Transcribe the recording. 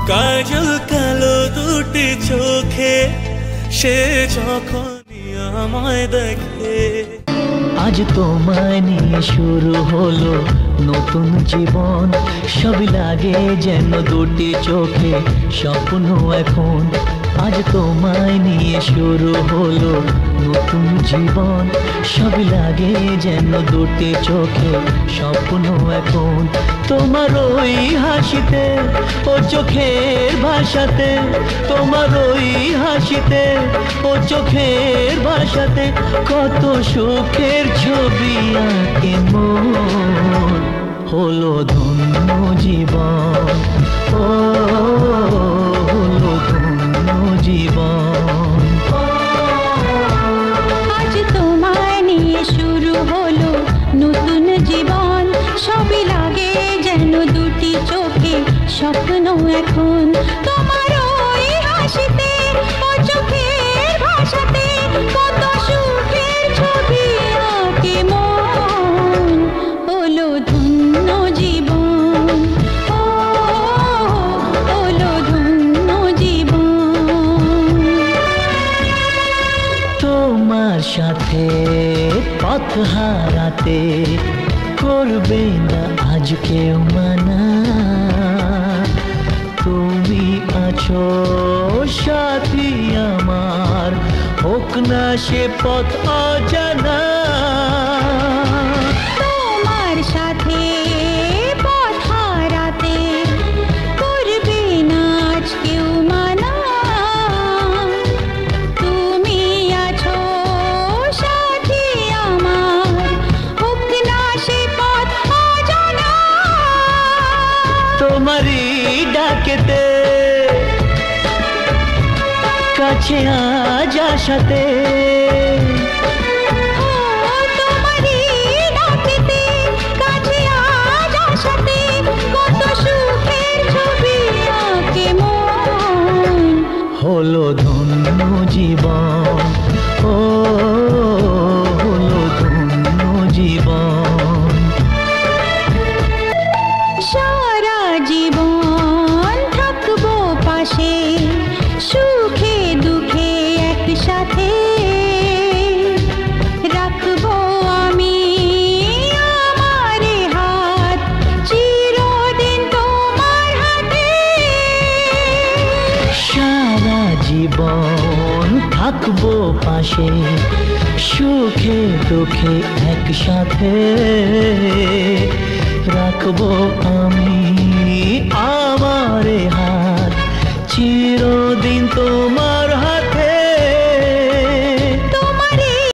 কাজল কালো দুটি চোখে সে যখনই আমায় দেখে। আজ তোমায় নিয়ে শুরু হলো নতুন জীবন, সবই লাগে যেন দুটি চোখে স্বপ্ন এখন। আজ তোমায় নিয়ে শুরু হলো নতুন জীবন, সবই লাগে যেন দুটি চোখে স্বপ্ন এখন। তোমার ওই হাসিতে ও চোখের ভাষাতে, তোমার ওই হাসিতে ও চোখের ভাষাতে কত সুখের ছবি আঁকে মন। হলো ধন্য জীবন, ও হলো ধন্য জীবন। আজ তোমায় নিয়ে শুরু হলো নতুন জীবন, সবই লাগে যেন দুটি চোখে স্বপ্ন এখন। তোমার ওই হাসিতে ও চোখের ভাষাতে কত সুখের ছবি আঁকে মন। হলো ধন্য জীবন, ও হলো ধন্য জীবন। তোমার সাথে পথ হারাতে করবে না আজ কেউ মানা। তুমি আছো সাথী আমার, হোক না সে পথ অজানা। তোমার সাথে পথ হারাতে করবে না আজ কেউ মানা। তুমি আছো সাথী আমার, হোক না সে পথ অজানা। তোমারই ডাকেতে কাছে আজ আসাতে, তোমারই ডাকেতে কাছে আজ আসাতে কত সুখের ছবি আঁকে মন। হলো ধন্য জীবন, ও হলো ধন্য জীবন। সারা জীবন থাকবো পাশে, সুখে দুঃখে একসাথে রাখবো আমি আমার হাত চিরদিন তোমার হাতে। সারা জীবন থাকবো পাশে, সুখে দুঃখে একসাথে রাখবো আমি আমার হাত চিরদিন তোমার